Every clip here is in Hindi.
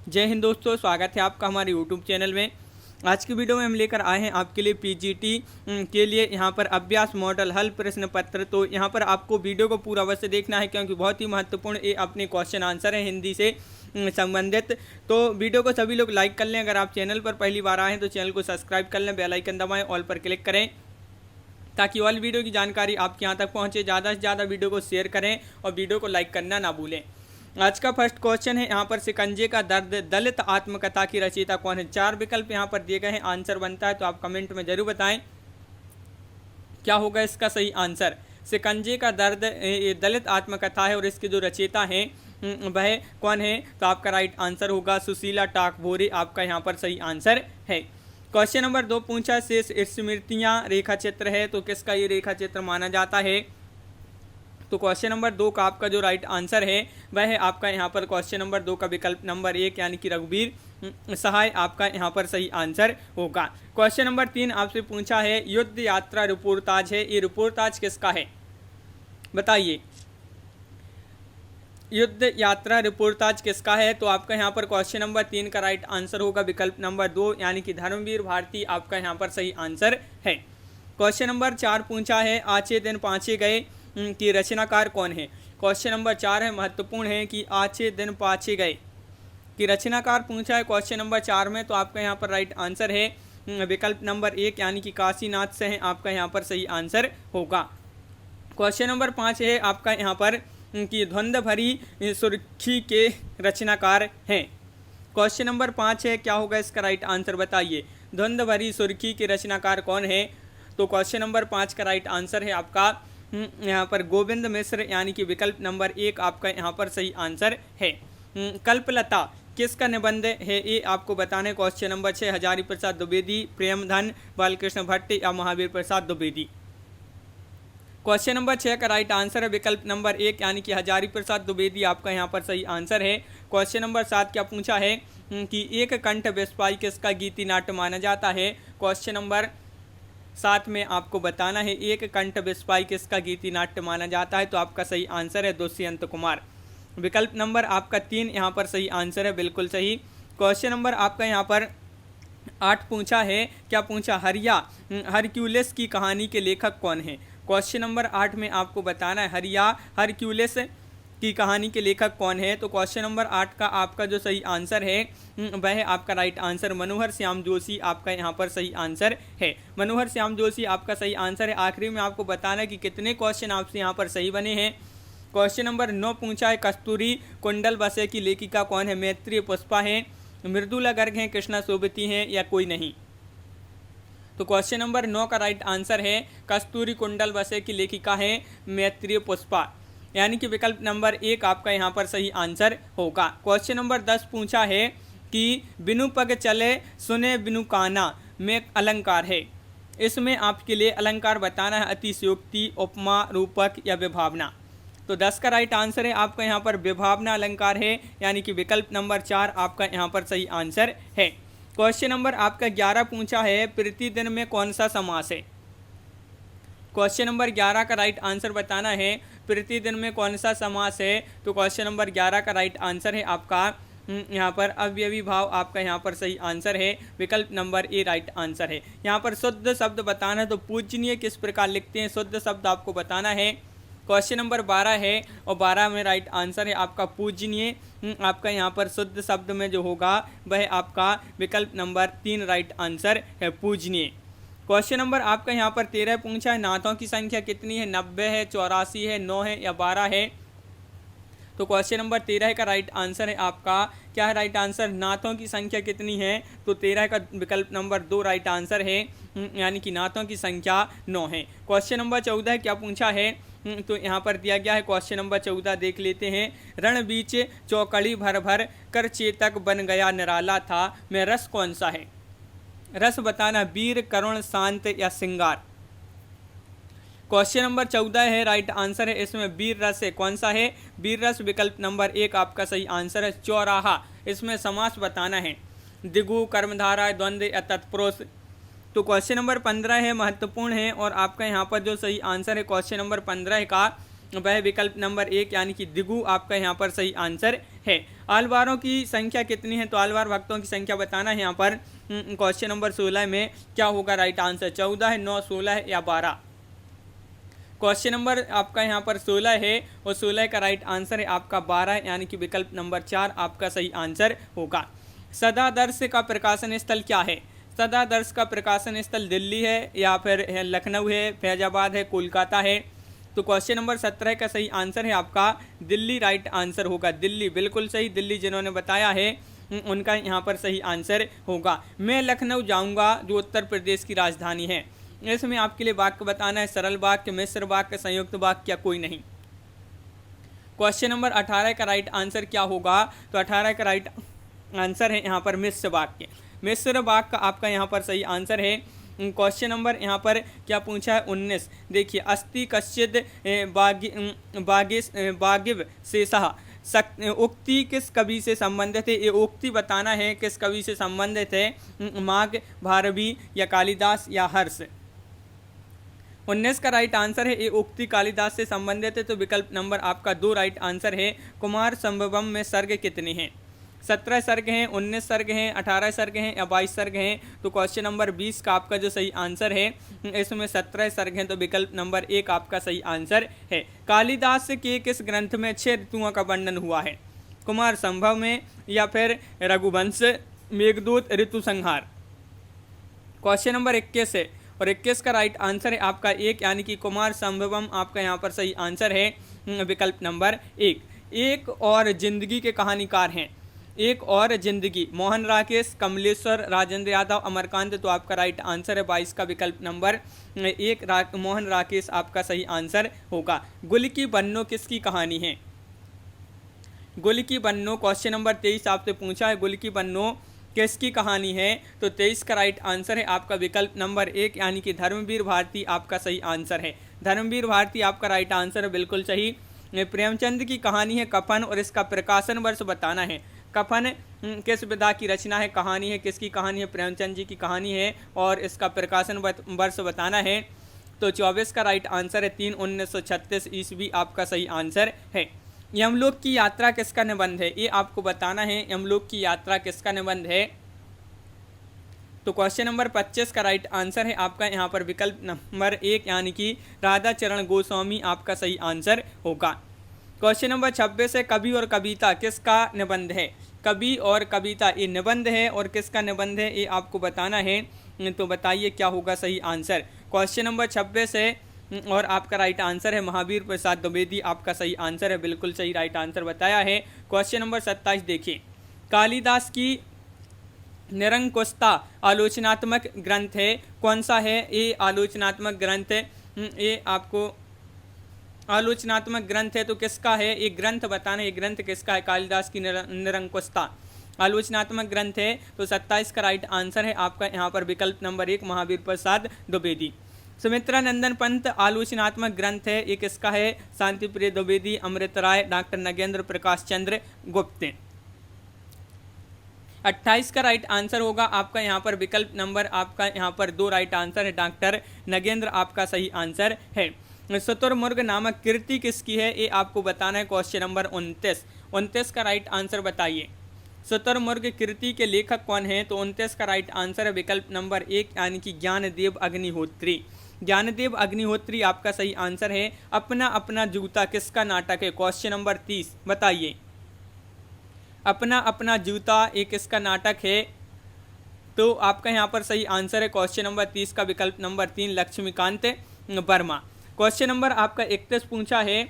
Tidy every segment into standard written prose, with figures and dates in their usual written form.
जय हिंद दोस्तों, स्वागत है आपका हमारे यूट्यूब चैनल में। आज की वीडियो में हम लेकर आए हैं आपके लिए पीजीटी के लिए यहाँ पर अभ्यास मॉडल हल प्रश्न पत्र। तो यहाँ पर आपको वीडियो को पूरा अवश्य देखना है क्योंकि बहुत ही महत्वपूर्ण ये अपने क्वेश्चन आंसर है हिंदी से संबंधित। तो वीडियो को सभी लोग लाइक कर लें। अगर आप चैनल पर पहली बार आए हैं तो चैनल को सब्सक्राइब कर लें, बेल आइकन दबाएं, ऑल पर क्लिक करें ताकि ऑल वीडियो की जानकारी आपके यहाँ तक पहुँचे। ज़्यादा से ज़्यादा वीडियो को शेयर करें और वीडियो को लाइक करना ना भूलें। आज का फर्स्ट क्वेश्चन है यहाँ पर शिकंजे का दर्द दलित आत्मकथा की रचयिता कौन है। 4 विकल्प यहाँ पर दिए गए हैं, आंसर बनता है तो आप कमेंट में जरूर बताएं क्या होगा इसका सही आंसर। शिकंजे का दर्द ये दलित आत्मकथा है और इसके जो रचयिता हैं वह कौन है, तो आपका राइट आंसर होगा सुशीला टाकभोरे, आपका यहाँ पर सही आंसर है। क्वेश्चन नंबर 2 पूछा शेष स्मृतियाँ रेखा चित्र है, तो किसका ये रेखा चित्र माना जाता है। तो क्वेश्चन नंबर 2 का आपका जो राइट आंसर है वह है आपका यहाँ पर क्वेश्चन नंबर 2 का विकल्प नंबर 1 यानी कि रघुवीर सहाय, आपका यहाँ पर सही आंसर होगा। क्वेश्चन नंबर 3 आपसे पूछा है युद्ध यात्रा रिपोर्टाज है, ये रिपोर्टाज किसका है बताइए। युद्ध यात्रा रिपोर्टाज किसका है, तो आपका यहाँ पर क्वेश्चन नंबर 3 का राइट आंसर होगा विकल्प नंबर 2 यानी कि धर्मवीर भारती, आपका यहाँ पर सही आंसर है। क्वेश्चन नंबर 4 पूछा है आचे दिन पाँचे गए की रचनाकार कौन है। क्वेश्चन नंबर 4 है, महत्वपूर्ण है कि आचे दिन पाँचे गए की रचनाकार पूछा है क्वेश्चन नंबर 4 में, तो आपका यहाँ पर राइट आंसर है विकल्प नंबर 1 यानी कि काशीनाथ से हैं, आपका यहाँ पर सही आंसर होगा। क्वेश्चन नंबर 5 है आपका यहाँ पर कि द्वंद्व भरी सुर्खी के रचनाकार हैं। क्वेश्चन नंबर 5 है, क्या होगा इसका राइट आंसर बताइए। द्वंद्व भरी सुर्खी के रचनाकार कौन है, तो क्वेश्चन नंबर 5 का राइट आंसर है आपका यहाँ पर गोविंद मिश्र यानी कि विकल्प नंबर 1 आपका यहाँ पर सही आंसर है। कल्पलता किसका निबंध है ये आपको बताना है। क्वेश्चन नंबर 6 हजारी प्रसाद द्विवेदी, प्रेमधन, बालकृष्ण भट्ट या महावीर प्रसाद द्विवेदी। क्वेश्चन नंबर 6 का राइट आंसर है विकल्प नंबर 1 यानी कि हजारी प्रसाद द्विवेदी, आपका यहाँ पर सही आंसर है। क्वेश्चन नंबर 7 क्या पूछा है कि एक कंठ बिस्वाई किसका गीति नाट्य माना जाता है। क्वेश्चन नंबर 7 में आपको बताना है एक कंठ बिस्वाई किसका गीति नाट्य माना जाता है, तो आपका सही आंसर है दुष्यंत कुमार। विकल्प नंबर आपका 3 यहाँ पर सही आंसर है, बिल्कुल सही। क्वेश्चन नंबर आपका यहाँ पर 8 पूछा है, क्या पूछा हरक्यूलिस की कहानी के लेखक कौन है। क्वेश्चन नंबर 8 में आपको बताना है हरक्यूलिस की कहानी के लेखक कौन है, तो क्वेश्चन नंबर 8 का आपका जो सही आंसर है वह है आपका राइट आंसर मनोहर श्याम जोशी, आपका यहाँ पर सही आंसर है। मनोहर श्याम जोशी आपका सही आंसर है। आखिरी में आपको बताना है कि कितने क्वेश्चन आपसे यहाँ पर सही बने हैं। क्वेश्चन नंबर 9 पूछा है कस्तूरी कुंडल बसे की लेखिका कौन है। मैत्रेय पुष्पा है, मृदुला गर्ग हैं, कृष्णा सोबती हैं या कोई नहीं। तो क्वेश्चन नंबर 9 का राइट आंसर है कस्तूरी कुंडल बसे की लेखिका है मैत्रेय पुष्पा, यानी कि विकल्प नंबर 1 आपका यहाँ पर सही आंसर होगा। क्वेश्चन नंबर 10 पूछा है कि बिनु पग चले सुने बिनु काना में अलंकार है, इसमें आपके लिए अलंकार बताना है अतिशयोक्ति, उपमा, रूपक या विभावना। तो 10 का राइट आंसर है आपका यहाँ पर विभावना अलंकार है, यानी कि विकल्प नंबर 4 आपका यहाँ पर सही आंसर है। क्वेश्चन नंबर आपका 11 पूछा है प्रतिदिन में कौन सा समास है। क्वेश्चन नंबर 11 का राइट आंसर बताना है प्रतिदिन में कौन सा समास है, तो क्वेश्चन नंबर 11 का राइट आंसर है आपका यहाँ पर अव्ययी भाव, आपका यहाँ पर सही आंसर है। विकल्प नंबर ए राइट आंसर है। यहाँ पर शुद्ध शब्द बताना है, तो पूजनीय किस प्रकार लिखते हैं, शुद्ध शब्द आपको बताना है। क्वेश्चन नंबर 12 है और 12 में राइट आंसर है आपका पूजनीय, आपका यहाँ पर शुद्ध शब्द में जो होगा वह आपका विकल्प नंबर 3 राइट आंसर है पूजनीय। क्वेश्चन नंबर आपका यहाँ पर 13 पूछा है नाथों की संख्या कितनी है। 90 है, 84 है, 9 है या 12 है। तो क्वेश्चन नंबर 13 का राइट आंसर है आपका क्या है राइट आंसर, नाथों की संख्या कितनी है, तो 13 का विकल्प नंबर 2 राइट आंसर है, यानी कि नाथों की संख्या 9 है। क्वेश्चन नंबर 14 क्या पूछा है, तो यहाँ पर दिया गया है क्वेश्चन नंबर 14 देख लेते हैं। रण बीच चौकड़ी भर भर कर चेतक बन गया निराला था, में रस कौन सा है। रस बताना वीर, करुण, शांत या श्रृंगार। क्वेश्चन नंबर 14 है, राइट आंसर है इसमें वीर रस है। कौन सा है, वीर रस, विकल्प नंबर 1 आपका सही आंसर है। चौराहा, इसमें समास बताना है दिगु, कर्मधारा, द्वंद्व या तत्पुरुष। तो क्वेश्चन नंबर 15 है, महत्वपूर्ण है और आपका यहाँ पर जो सही आंसर है क्वेश्चन नंबर 15 का वह विकल्प नंबर 1 यानी कि दिगु, आपका यहाँ पर सही आंसर है। आलवारों की संख्या कितनी है, तो आलवार भक्तों की संख्या बताना है यहाँ पर। क्वेश्चन नंबर 16 में क्या होगा राइट आंसर, 14 है, 9, 16 है या 12। क्वेश्चन नंबर आपका यहाँ पर 16 है और 16 का राइट आंसर है आपका 12, यानी कि विकल्प नंबर 4 आपका सही आंसर होगा। सदादर्श का प्रकाशन स्थल क्या है, सदादर्श का प्रकाशन स्थल दिल्ली है या फिर लखनऊ है, फैजाबाद है, कोलकाता है। तो क्वेश्चन नंबर 17 का सही आंसर है आपका दिल्ली, राइट आंसर होगा दिल्ली, बिल्कुल सही। दिल्ली जिन्होंने बताया है उनका यहाँ पर सही आंसर होगा। मैं लखनऊ जाऊँगा जो उत्तर प्रदेश की राजधानी है। इसमें आपके लिए वाक्य बताना है, सरल वाक्य, मिश्र वाक्य, संयुक्त वाक्य या कोई नहीं। क्वेश्चन नंबर 18 का राइट आंसर क्या होगा, तो 18 का राइट आंसर है यहाँ पर मिश्र वाक्य। मिश्र वाक्य आपका यहाँ पर सही आंसर है। क्वेश्चन नंबर यहाँ पर क्या पूछा है 19, देखिए अस्ति कश्चिद बागिव शेषः उक्ति किस कवि से संबंधित है, ये उक्ति बताना है किस कवि से संबंधित है, माघ, भारवी या कालिदास या हर्ष। 19 का राइट आंसर है ये उक्ति कालिदास से संबंधित है, तो विकल्प नंबर आपका 2 राइट आंसर है। कुमार संभवम में सर्ग कितने हैं, 17 सर्ग हैं, 19 सर्ग हैं, 18 सर्ग हैं या 22 सर्ग हैं। तो क्वेश्चन नंबर 20 का आपका जो सही आंसर है इसमें 17 सर्ग हैं, तो विकल्प नंबर 1 आपका सही आंसर है। कालिदास के किस ग्रंथ में 6 ऋतुओं का वर्णन हुआ है, कुमार संभव में या फिर रघुवंश, मेघदूत, ऋतु संहार। क्वेश्चन नंबर 21 है और 21 का राइट आंसर है आपका 1, यानी कि कुमार संभवम आपका यहाँ पर सही आंसर है विकल्प नंबर 1। एक और जिंदगी के कहानीकार हैं, एक और जिंदगी, मोहन राकेश, कमलेश्वर, राजेंद्र यादव, अमरकांत। तो आपका राइट आंसर है 22 का विकल्प नंबर 1 मोहन राकेश आपका सही आंसर होगा। गुल की बन्नो किसकी कहानी है, गुल की बन्नो क्वेश्चन नंबर 23 आपसे पूछा है, गुल की बन्नो किसकी कहानी है, तो 23 का राइट आंसर है आपका विकल्प नंबर 1, यानी कि धर्मवीर भारती आपका सही आंसर है। धर्मवीर भारती आपका राइट आंसर है, बिल्कुल सही। प्रेमचंद की कहानी है कफन और इसका प्रकाशन वर्ष बताना है। कफन किस विधा की रचना है, कहानी है किसकी कहानी है, प्रेमचंद जी की कहानी है और इसका प्रकाशन वर्ष बताना है। तो 24 का राइट आंसर है 3/1936 ईस्वी आपका सही आंसर है। यमलोक की यात्रा किसका निबंध है, ये आपको बताना है, यमलोक की यात्रा किसका निबंध है। तो क्वेश्चन नंबर 25 का राइट आंसर है आपका यहाँ पर विकल्प नंबर 1, यानी कि राधा चरण गोस्वामी आपका सही आंसर होगा। क्वेश्चन नंबर 26 है कवि और कविता किसका निबंध है, कवि और कविता ये निबंध है और किसका निबंध है ये आपको बताना है। तो बताइए क्या होगा सही आंसर। क्वेश्चन नंबर 26 है और आपका राइट आंसर है महावीर प्रसाद द्विवेदी आपका सही आंसर है, बिल्कुल सही राइट आंसर बताया है। क्वेश्चन नंबर 27 देखिए, कालिदास की निरंकुशता आलोचनात्मक ग्रंथ है, कौन सा है ये आलोचनात्मक ग्रंथ है, ये आपको आलोचनात्मक ग्रंथ है तो किसका है ये ग्रंथ बताना, ये ग्रंथ किसका है। कालिदास की निरंकुशता आलोचनात्मक ग्रंथ है, तो 27 का राइट आंसर है आपका यहाँ पर विकल्प नंबर 1 महावीर प्रसाद द्विवेदी। सुमित्रा नंदन पंत आलोचनात्मक ग्रंथ है, ये किसका है, शांति प्रिय द्विवेदी, अमृत राय, डॉक्टर नगेंद्र प्रकाश चंद्र गुप्त। 28 का राइट आंसर होगा आपका यहाँ पर विकल्प नंबर आपका यहाँ पर 2 राइट आंसर है, डॉक्टर नगेंद्र आपका सही आंसर है। शुतुरमुर्ग नामक कृति किसकी है ये आपको बताना है। क्वेश्चन नंबर 29 का राइट आंसर बताइए, शुतुरमुर्ग कृति के लेखक कौन है, तो 29 का राइट आंसर है विकल्प नंबर 1, यानी कि ज्ञानदेव अग्निहोत्री। ज्ञानदेव अग्निहोत्री आपका सही आंसर है। अपना अपना जूता किसका नाटक है, क्वेश्चन नंबर 30 बताइए, अपना अपना जूता ये किसका नाटक है, तो आपका यहाँ पर सही आंसर है क्वेश्चन नंबर 30 का विकल्प number 3 Laxmikant Verma. Question number आपका 31 पूछा है,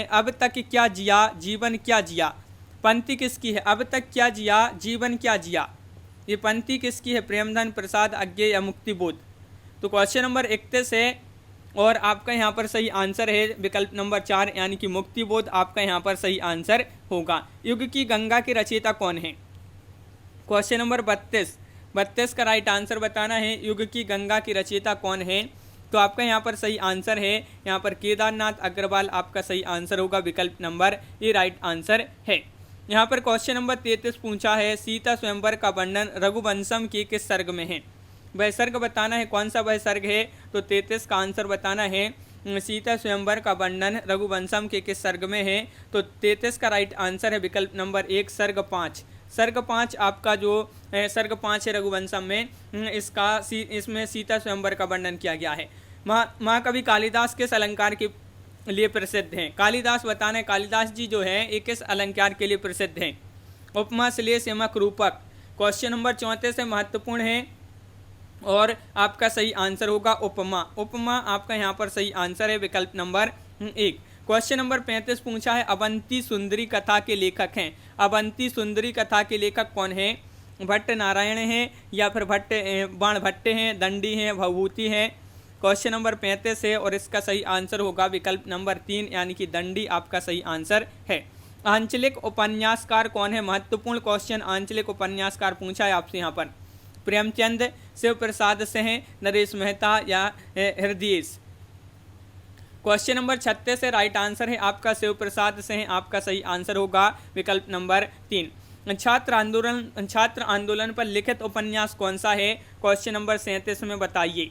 अब तक क्या जिया जीवन क्या जिया, पंक्ति किसकी है, अब तक क्या जिया जीवन क्या जिया, ये पंक्ति किसकी है, प्रेमधन प्रसाद अज्ञे या मुक्तिबोध। तो क्वेश्चन नंबर 31 है और आपका यहाँ पर सही आंसर है विकल्प नंबर 4, यानी कि मुक्तिबोध आपका यहाँ पर सही आंसर होगा। युग की गंगा के रचयिता कौन है, क्वेश्चन नंबर 32 का राइट आंसर बताना है, युग की गंगा की रचयिता कौन है, तो आपका यहाँ पर सही आंसर है यहाँ पर केदारनाथ अग्रवाल आपका सही आंसर होगा, विकल्प नंबर ये राइट आंसर है। यहाँ पर क्वेश्चन नंबर 33 पूछा है, सीता स्वयंवर का वर्णन रघुवंशम के किस सर्ग में है, वह सर्ग बताना है, कौन सा वह सर्ग है, तो 33 का आंसर बताना है सीता स्वयंवर का वर्णन रघुवंशम के किस सर्ग में है? तो 33 का राइट आंसर है विकल्प नंबर 1 सर्ग 5। सर्ग 5 आपका जो सर्ग 5 है रघुवंशम में, इसमें सीता स्वयंवर का वर्णन किया गया है। महाकवि कालिदास किस अलंकार के लिए प्रसिद्ध हैं? कालिदास बताना है, कालिदास जी जो है एक किस अलंकार के लिए प्रसिद्ध हैं? उपमा, श्लेष, यमक, रूपक। क्वेश्चन नंबर 34 से महत्वपूर्ण है और आपका सही आंसर होगा उपमा। उपमा आपका यहाँ पर सही आंसर है विकल्प नंबर 1। क्वेश्चन नंबर 35 पूछा है अवंती सुंदरी कथा के लेखक हैं। अवंती सुंदरी कथा के लेखक कौन है? भट्ट नारायण हैं या फिर बाण भट्टे हैं, दंडी हैं, भवभूति हैं। क्वेश्चन नंबर 35 है और इसका सही आंसर होगा विकल्प नंबर 3 यानी कि दंडी आपका सही आंसर है। आंचलिक उपन्यासकार कौन है? महत्वपूर्ण क्वेश्चन आंचलिक उपन्यासकार पूछा है आपसे यहाँ पर। प्रेमचंद, शिव प्रसाद सिंह, नरेश मेहता या हृदय। क्वेश्चन नंबर 36 है राइट आंसर है आपका शिव प्रसाद सिंह, आपका सही आंसर होगा विकल्प नंबर 3। छात्र आंदोलन पर लिखित उपन्यास कौन सा है? क्वेश्चन नंबर 37 में बताइए।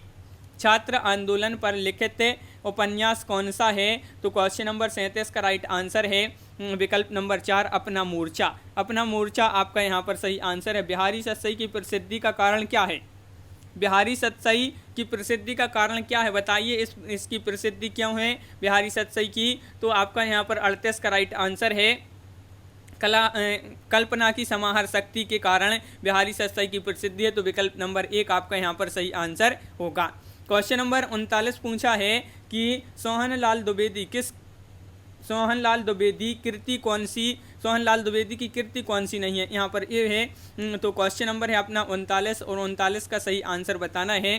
छात्र आंदोलन पर लिखित उपन्यास कौन सा है? तो क्वेश्चन नंबर 37 का राइट आंसर है विकल्प नंबर 4 अपना मोर्चा। अपना मोर्चा आपका यहाँ पर सही आंसर है। बिहारी सतसई की प्रसिद्धि का कारण क्या है? बिहारी सतसई की प्रसिद्धि का कारण क्या है बताइए। इसकी प्रसिद्धि क्यों है बिहारी सतसई की? तो आपका यहाँ पर 38 का राइट आंसर है कल्पना की समाहार शक्ति के कारण बिहारी सतसई की प्रसिद्धि है। तो विकल्प नंबर 1 आपका यहाँ पर सही आंसर होगा। क्वेश्चन नंबर 39 पूछा है कि सोहनलाल द्विवेदी की कृति कौन सी नहीं है? यहाँ पर ये है। तो क्वेश्चन नंबर है अपना 39 और 39 का सही आंसर बताना है।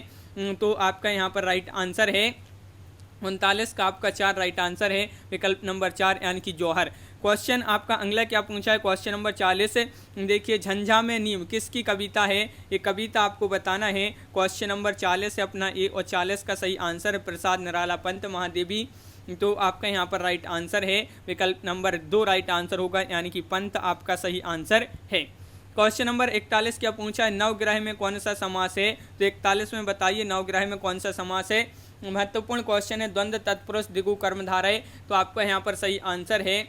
तो आपका यहाँ पर राइट आंसर है 39 का आपका 4 राइट आंसर है विकल्प नंबर 4 यानी कि जौहर। क्वेश्चन आपका अगला क्या पूछा है? क्वेश्चन नंबर 40 देखिए झंझा में नीम किसकी कविता है? ये कविता आपको बताना है। क्वेश्चन नंबर 40 है अपना ए और 40 का सही आंसर है प्रसाद निराला पंत महादेवी। तो आपका यहाँ पर राइट आंसर है विकल्प नंबर 2 राइट आंसर होगा यानी कि पंत आपका सही आंसर है। क्वेश्चन नंबर 41 क्या पूछा है? नवग्रह में कौन सा समास है? तो 41 में बताइए नवग्रह में कौन सा समास है। महत्वपूर्ण क्वेश्चन है। द्वंद्व तत्पुरुष दिगु कर्मधारय। तो आपका यहाँ पर सही आंसर है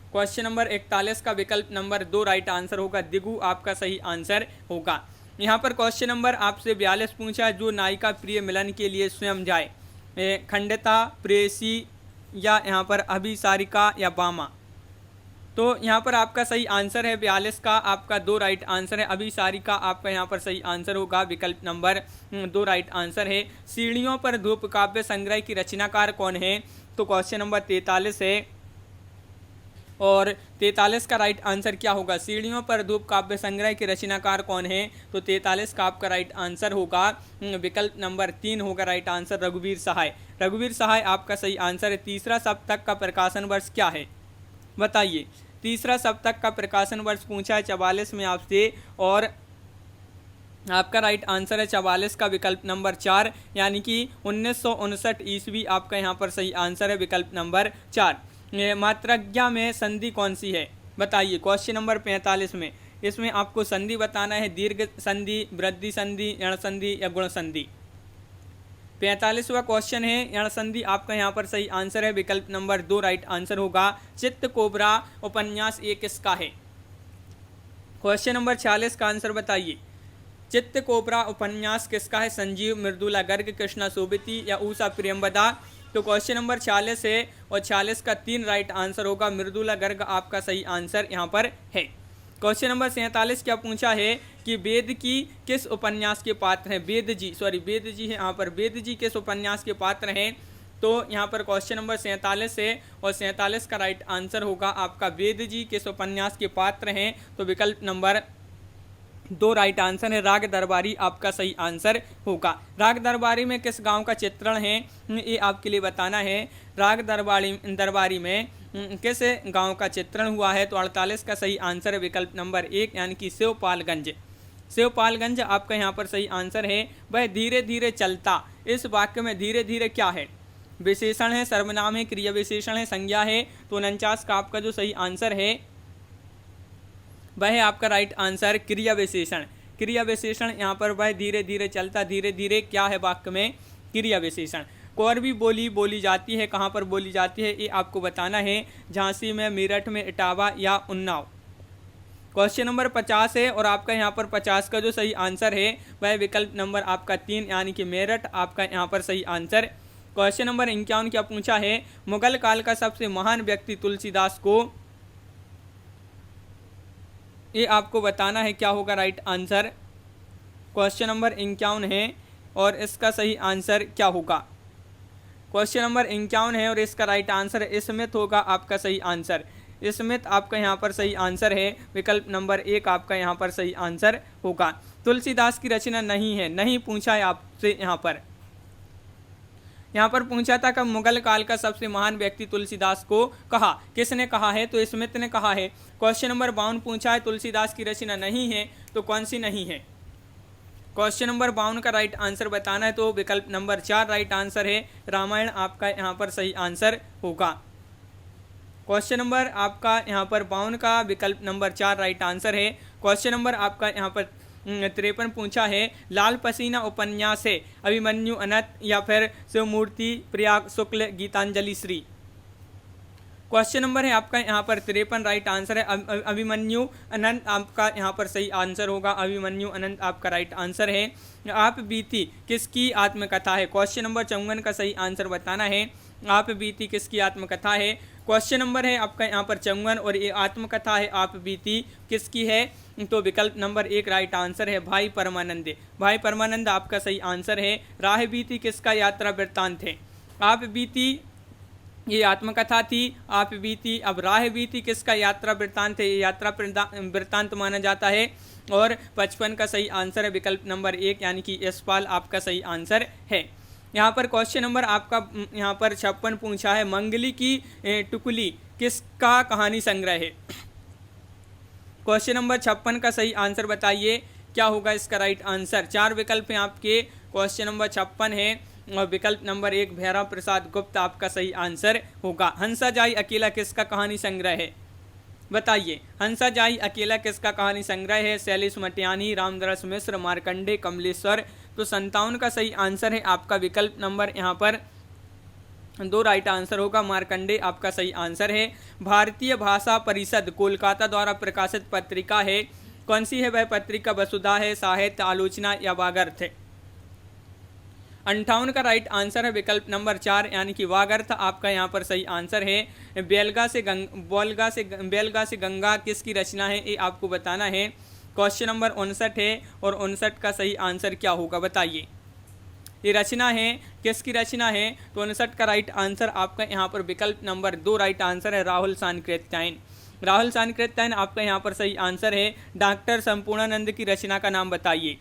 क्वेश्चन नंबर 41 का विकल्प नंबर 2 राइट आंसर होगा। दिगु आपका सही आंसर होगा। यहाँ पर क्वेश्चन नंबर आपसे 42 पूछा है जो नायिका प्रिय मिलन के लिए स्वयं जाए। खंडिता, प्रेयसी या यहाँ पर अभिसारिका या बामा। तो यहाँ पर आपका सही आंसर है 42 का आपका 2 राइट आंसर है। अभिसारिका आपका यहाँ पर सही आंसर होगा विकल्प नंबर 2 राइट आंसर है। सीढ़ियों पर धूप काव्य संग्रह की रचनाकार कौन है? तो क्वेश्चन नंबर 43 है और 43 का राइट आंसर क्या होगा? सीढ़ियों पर धूप काव्य संग्रह के रचनाकार कौन है? तो 43 का आपका राइट आंसर होगा विकल्प नंबर 3 होगा राइट आंसर रघुवीर सहाय। रघुवीर सहाय आपका सही आंसर है। तीसरा सप्तक का प्रकाशन वर्ष क्या है बताइए। तीसरा सप्तक का प्रकाशन वर्ष पूछा है 44 में आपसे और आपका राइट आंसर है 44 का विकल्प नंबर 4 यानी कि 1959 ईस्वी आपका यहाँ पर सही आंसर है विकल्प नंबर 4। मात्रज्ञा में संधि कौन सी है बताइए। क्वेश्चन नंबर 45 में इसमें आपको संधि बताना है। दीर्घ संधि, वृद्धि संधि, यण संधि या गुण संधि। 45वां क्वेश्चन है यण संधि आपका यहाँ पर सही आंसर है विकल्प नंबर 2 राइट आंसर होगा। चित्त कोबरा उपन्यास ये किसका है? क्वेश्चन नंबर 46 का आंसर बताइए। चित्त कोबरा उपन्यास किसका है? संजीव, मृदुला गर्ग, कृष्णा सोबती या उषा प्रियंवदा। तो क्वेश्चन नंबर 46 है और 46 का 3 राइट आंसर होगा। मृदुला गर्ग आपका सही आंसर यहाँ पर है। क्वेश्चन नंबर 47 क्या पूछा है कि वेद की किस उपन्यास के पात्र हैं? वेद जी है यहाँ पर। वेद जी किस उपन्यास के पात्र हैं? तो यहाँ पर क्वेश्चन नंबर 47 है और 47 का राइट आंसर होगा आपका वेद जी किस उपन्यास के पात्र हैं? तो विकल्प नंबर 2 राइट आंसर है। राग दरबारी आपका सही आंसर होगा। राग दरबारी में किस गांव का चित्रण है ये आपके लिए बताना है। राग दरबारी में किस गांव का चित्रण हुआ है? तो 48 का सही आंसर है विकल्प नंबर 1 यानी कि शिवपालगंज। शिवपालगंज आपका यहाँ पर सही आंसर है। वह धीरे धीरे चलता, इस वाक्य में धीरे धीरे क्या है? विशेषण है, सर्वनाम है, क्रिया विशेषण है, संज्ञा है। तो 49 का आपका जो सही आंसर है वह है आपका राइट आंसर क्रिया विशेषण। क्रिया विशेषण यहाँ पर वह धीरे धीरे चलता, धीरे धीरे क्या है वाक्य में? क्रिया विशेषण। कोरवी बोली बोली जाती है, कहाँ पर बोली जाती है ये आपको बताना है, झांसी में, मेरठ में, इटावा या उन्नाव। क्वेश्चन नंबर 50 है और आपका यहाँ पर 50 का जो सही आंसर है वह विकल्प नंबर आपका 3 यानी कि मेरठ आपका यहाँ पर सही आंसर। क्वेश्चन नंबर 51 क्या पूछा है, मुगल काल का सबसे महान व्यक्ति तुलसीदास को, ये आपको बताना है क्या होगा राइट आंसर। क्वेश्चन नंबर 51 है और इसका सही आंसर क्या होगा। क्वेश्चन नंबर 51 है और इसका राइट आंसर स्मिथ होगा आपका सही आंसर। स्मिथ आपका यहाँ पर सही आंसर है, विकल्प नंबर 1 आपका यहाँ पर सही आंसर होगा। तुलसीदास की रचना नहीं है, नहीं पूछा है आपसे यहाँ पर पूछा था कि मुगल काल का सबसे महान व्यक्ति तुलसीदास को कहा, किसने कहा है, तो स्मिथ ने कहा है। क्वेश्चन नंबर 52 पूछा है तुलसीदास की रचना नहीं है, तो कौन सी नहीं है। क्वेश्चन नंबर 52 का राइट आंसर बताना है, तो विकल्प नंबर 4 राइट आंसर है, रामायण आपका यहाँ पर सही आंसर होगा। क्वेश्चन नंबर आपका यहाँ पर 52 का विकल्प नंबर 4 राइट आंसर है। क्वेश्चन नंबर आपका यहाँ पर 53 पूछा है, लाल पसीना उपन्यास है, अभिमन्यु अनंत या फिर शिवमूर्ति प्रयाग शुक्ल गीतांजलि श्री। क्वेश्चन नंबर है आपका यहाँ पर 53 राइट आंसर है, अभिमन्यु अनंत आपका यहाँ पर सही आंसर होगा, अभिमन्यु अनंत आपका राइट आंसर है। आप बीती किसकी आत्मकथा है, क्वेश्चन नंबर 54 का सही आंसर बताना है, आप बीती किसकी आत्मकथा है। क्वेश्चन नंबर है आपका यहाँ पर 54 और ये आत्मकथा है आप बीती किसकी है, तो विकल्प नंबर 1 राइट आंसर है, भाई परमानंद। भाई परमानंद आपका सही आंसर है। राह बीती किसका यात्रा वृत्तांत है, आप बीती ये आत्मकथा थी, आप बीती। अब राह बीती किसका यात्रा वृत्तांत है, ये यात्रा वृत्तांत माना जाता है। और 55 का सही आंसर है विकल्प नंबर 1 यानी कि यशपाल आपका सही आंसर है। यहाँ पर क्वेश्चन नंबर आपका यहाँ पर 56 पूछा है, मंगली की टुकली किसका कहानी संग्रह है। क्वेश्चन नंबर 56 का सही आंसर बताइए क्या होगा इसका राइट आंसर। 4 विकल्प हैं आपके, क्वेश्चन नंबर 56 है और विकल्प नंबर 1 भैरव प्रसाद गुप्त आपका सही आंसर होगा। हंसा जाई अकेला किसका कहानी संग्रह है, बताइए। हंसा जाई अकेला किसका कहानी संग्रह है, शैलेश मटियानी, रामदरस मिश्र, मार्कंडे, कमलेश्वर। तो 57 का सही आंसर है आपका विकल्प नंबर यहाँ पर 2 राइट आंसर होगा, मार्कंडे आपका सही आंसर है। भारतीय भाषा परिषद कोलकाता द्वारा प्रकाशित पत्रिका है, कौन सी है वह पत्रिका, वसुधा है, साहित्य, आलोचना या वागर्थ है। 58 का राइट आंसर है विकल्प नंबर 4 यानी कि वागर्थ आपका यहाँ पर सही आंसर है। बेलगा से गंगा किसकी रचना है, ये आपको बताना है। क्वेश्चन नंबर 59 है और 59 का सही आंसर क्या होगा बताइए। ये रचना है किसकी रचना है, तो 59 का राइट आंसर आपका यहाँ पर विकल्प नंबर 2 राइट आंसर है, राहुल सांकृत्यायन। राहुल सांकृत्यायन आपका यहाँ पर सही आंसर है। डॉक्टर संपूर्णानंद की रचना का नाम बताइए।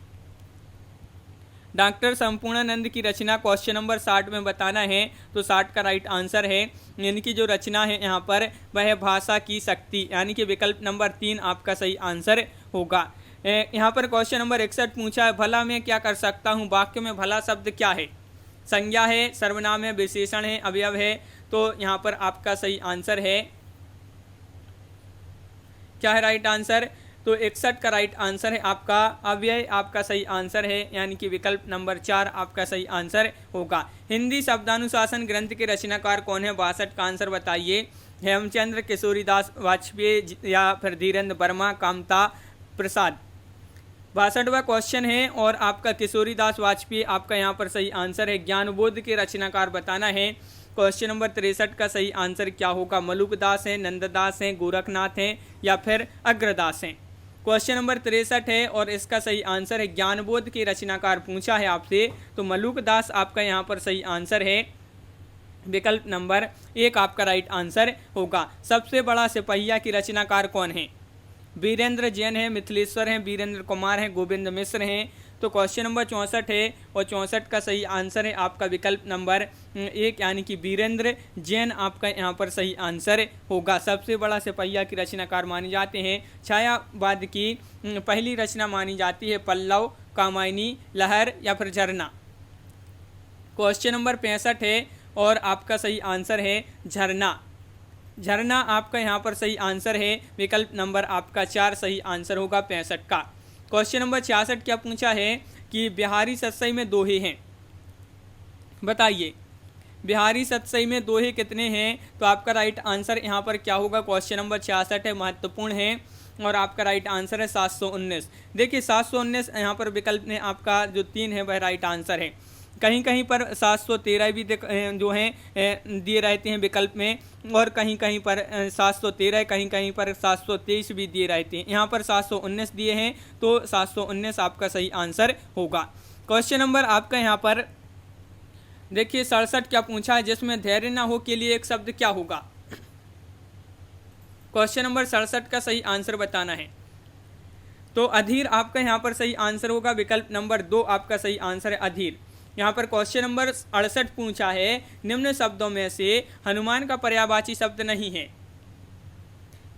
डॉक्टर संपूर्णानंद की रचना क्वेश्चन नंबर 60 में बताना है, तो 60 का राइट आंसर है, इनकी जो रचना है यहाँ पर वह है भाषा की शक्ति यानी कि विकल्प नंबर 3 आपका सही आंसर होगा। यहाँ पर क्वेश्चन नंबर 61 पूछा है, भला मैं क्या कर सकता हूँ, वाक्य में भला शब्द क्या है, संज्ञा है, सर्वनाम है, विशेषण है, अवयव है। तो यहाँ पर आपका सही आंसर है क्या है राइट आंसर, तो 61 का राइट आंसर है आपका अव्यय आपका सही आंसर है यानी कि विकल्प नंबर 4 आपका सही आंसर होगा। हिंदी शब्दानुशासन ग्रंथ के रचनाकार कौन है, 62 का आंसर बताइए। हेमचंद्र, किशोरीदास वाजपेयी या फिर धीरेन्द्र वर्मा, कामता प्रसाद। 62वां क्वेश्चन है और आपका किशोरीदास वाजपेयी आपका यहाँ पर सही आंसर है। ज्ञानबोध के रचनाकार बताना है। क्वेश्चन नंबर 63 का सही आंसर क्या होगा, मलुकदास हैं, नंददास हैं, गोरखनाथ हैं या फिर अग्रदास हैं। क्वेश्चन नंबर 63 है और इसका सही आंसर है ज्ञानबोध के रचनाकार पूछा है आपसे, तो मलुकदास आपका यहाँ पर सही आंसर है, विकल्प नंबर 1 आपका राइट आंसर होगा। सबसे बड़ा सिपहिया की रचनाकार कौन है, वीरेंद्र जैन है, मिथिलेश्वर हैं, वीरेंद्र कुमार हैं, गोविंद मिश्र हैं। तो क्वेश्चन नंबर 64 है और 64 का सही आंसर है आपका विकल्प नंबर 1 यानी कि वीरेंद्र जैन आपका यहाँ पर सही आंसर होगा। सबसे बड़ा सिपहिया की रचनाकार माने जाते हैं। छायावाद की पहली रचना मानी जाती है पल्लव, कामायनी, लहर या फिर झरना। क्वेश्चन नंबर 65 है और आपका सही आंसर है झरना। झरना आपका यहाँ पर सही आंसर है, विकल्प नंबर आपका 4 सही आंसर होगा 65 का। क्वेश्चन नंबर 66 क्या पूछा है कि बिहारी सत्सई में दोहे हैं, बताइए। बिहारी सतसई में दोहे कितने हैं? तो आपका राइट आंसर यहाँ पर क्या होगा? क्वेश्चन नंबर 66 है, महत्वपूर्ण है और आपका राइट आंसर है 719। देखिए 719 यहाँ पर विकल्प में आपका जो 3 है वह राइट आंसर है। कहीं कहीं पर 713 भी जो हैं दिए रहते हैं विकल्प में, और कहीं कहीं पर 713, कहीं कहीं पर 723 भी दिए रहते हैं। यहाँ पर 719 दिए हैं तो 719 आपका सही आंसर होगा। क्वेश्चन नंबर आपका यहाँ पर देखिए 67 क्या पूछा है, जिसमें धैर्य ना हो के लिए एक शब्द क्या होगा? क्वेश्चन नंबर 67 का सही आंसर बताना है। तो अधीर आपका यहाँ पर सही आंसर होगा। विकल्प नंबर 2 आपका सही आंसर है अधीर। यहाँ पर क्वेश्चन नंबर 68 पूछा है, निम्न शब्दों में से हनुमान का पर्यायवाची शब्द नहीं है।